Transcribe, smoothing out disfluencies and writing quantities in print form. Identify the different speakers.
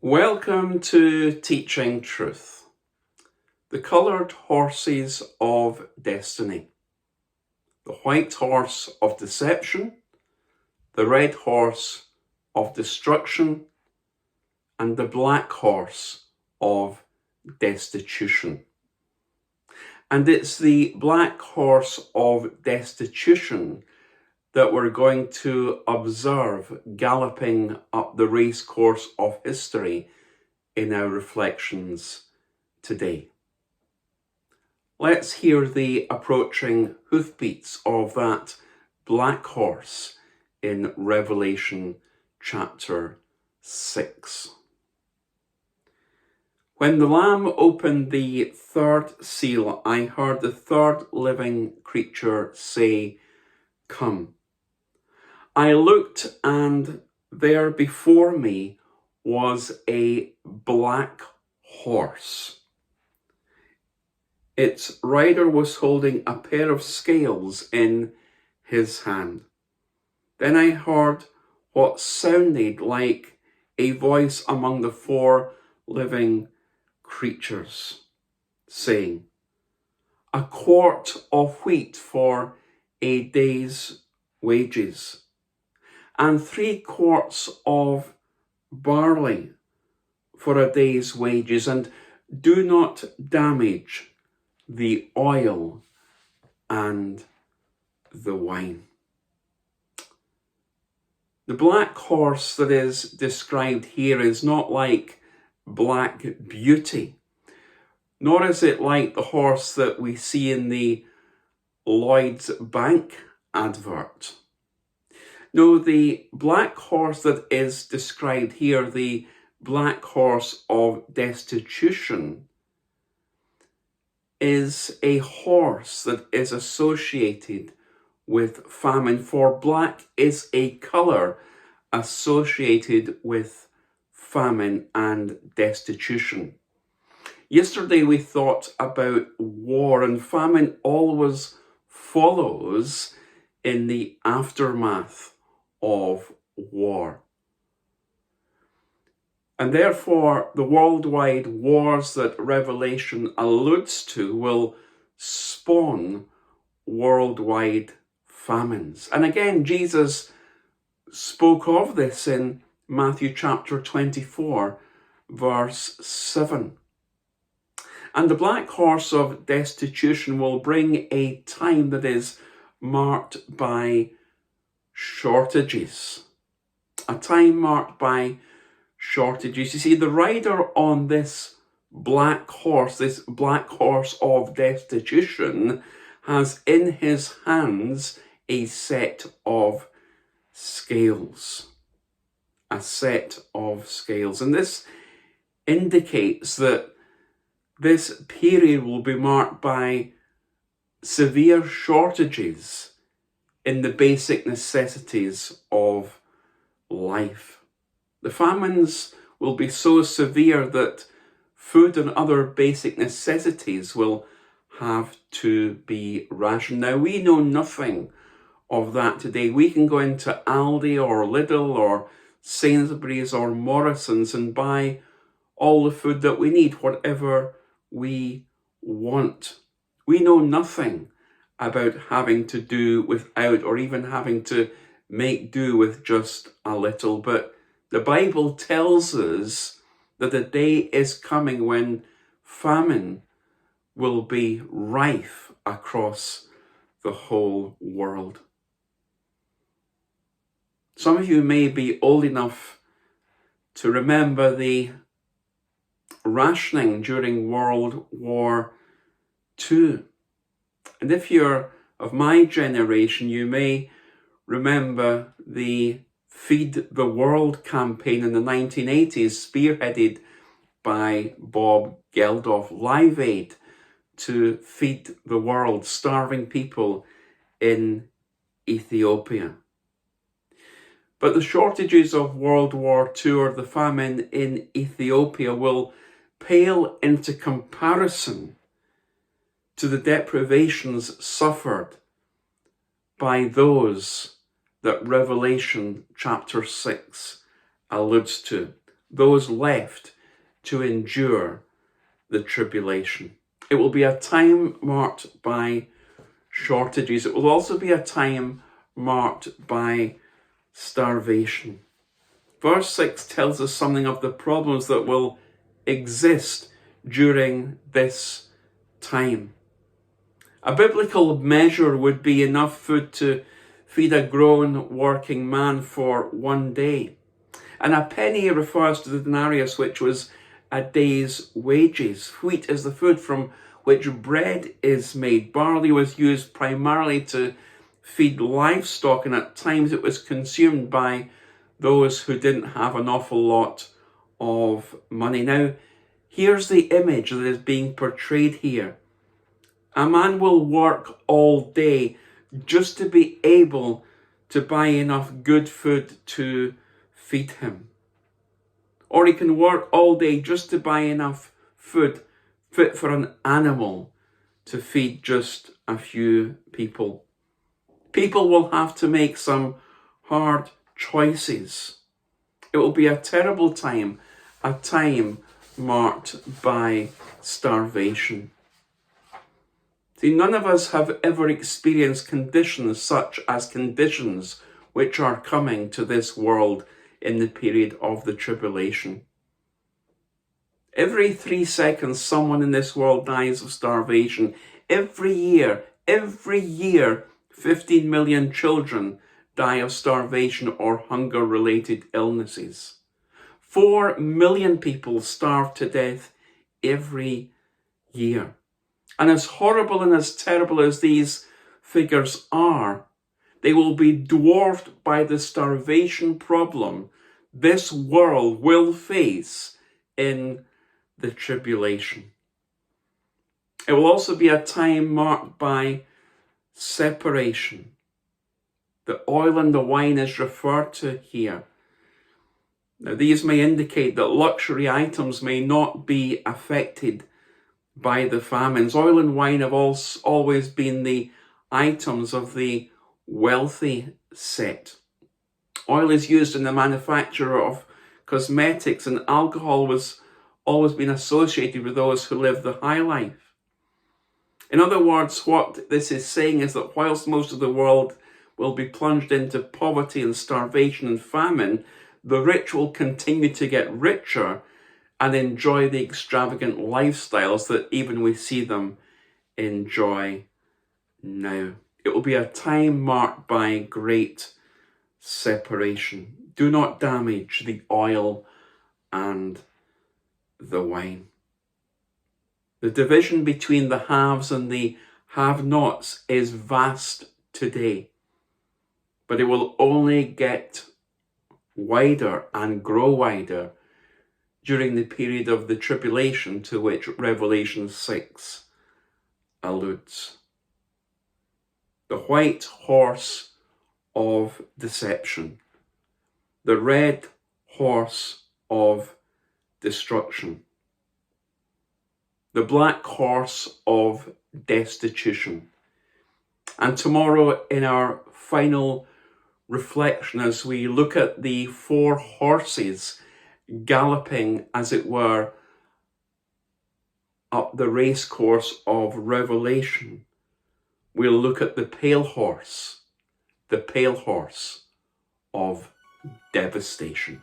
Speaker 1: Welcome to Teaching Truth, the coloured horses of destiny, the white horse of deception, the red horse of destruction, and the black horse of destitution. And it's the black horse of destitution that we're going to observe galloping up the race course of history in our reflections today. Let's hear the approaching hoofbeats of that black horse in Revelation chapter 6. When the Lamb opened the third seal, I heard the third living creature say, "Come." I looked, and there before me was a black horse. Its rider was holding a pair of scales in his hand. Then I heard what sounded like a voice among the four living creatures, saying, "A quart of wheat for a day's wages, and 3 quarts of barley for a day's wages, and do not damage the oil and the wine." The black horse that is described here is not like Black Beauty, nor is it like the horse that we see in the Lloyd's Bank advert. No, the black horse that is described here, the black horse of destitution, is a horse that is associated with famine, for black is a colour associated with famine and destitution. Yesterday we thought about war, and famine always follows in the aftermath of war. And therefore, the worldwide wars that Revelation alludes to will spawn worldwide famines. And again, Jesus spoke of this in Matthew chapter 24, verse 7. And the black horse of destitution will bring a time that is marked by shortages. A time marked by shortages. You see, the rider on this black horse of destitution, has in his hands a set of scales. A set of scales. And this indicates that this period will be marked by severe shortages in the basic necessities of life. The famines will be so severe that food and other basic necessities will have to be rationed. Now, we know nothing of that today. We can go into Aldi or Lidl or Sainsbury's or Morrison's and buy all the food that we need, whatever we want. We know nothing about having to do without, or even having to make do with just a little. But the Bible tells us that the day is coming when famine will be rife across the whole world. Some of you may be old enough to remember the rationing during World War II. And if you're of my generation, you may remember the Feed the World campaign in the 1980s, spearheaded by Bob Geldof. Live Aid to feed the world, starving people in Ethiopia. But the shortages of World War II, or the famine in Ethiopia, will pale into comparison to the deprivations suffered by those that Revelation chapter 6 alludes to. those left to endure the tribulation. It will be a time marked by shortages. It will also be a time marked by starvation. Verse 6 tells us something of the problems that will exist during this time. A biblical measure would be enough food to feed a grown working man for one day. And a penny refers to the denarius, which was a day's wages. Wheat is the food from which bread is made. Barley was used primarily to feed livestock, and at times it was consumed by those who didn't have an awful lot of money. Now, here's the image that is being portrayed here. A man will work all day just to be able to buy enough good food to feed him. Or he can work all day just to buy enough food fit for an animal to feed just a few people. People will have to make some hard choices. It will be a terrible time, a time marked by starvation. See, none of us have ever experienced conditions such as conditions which are coming to this world in the period of the tribulation. Every 3 seconds, someone in this world dies of starvation. Every year, 15 million children die of starvation or hunger-related illnesses. 4 million people starve to death every year. And as horrible and as terrible as these figures are, they will be dwarfed by the starvation problem this world will face in the tribulation. It will also be a time marked by separation. The oil and the wine is referred to here. Now, these may indicate that luxury items may not be affected by the famines. Oil and wine have always been the items of the wealthy set. Oil is used in the manufacture of cosmetics, and alcohol was always been associated with those who live the high life. In other words, what this is saying is that whilst most of the world will be plunged into poverty and starvation and famine, the rich will continue to get richer and enjoy the extravagant lifestyles that even we see them enjoy now. It will be a time marked by great separation. Do not damage the oil and the wine. The division between the haves and the have-nots is vast today, but it will only get wider and grow wider during the period of the tribulation to which Revelation 6 alludes. The white horse of deception, the red horse of destruction, the black horse of destitution. And tomorrow, in our final reflection, as we look at the 4 horses galloping, as it were, up the racecourse of Revelation, we'll look at the pale horse of devastation.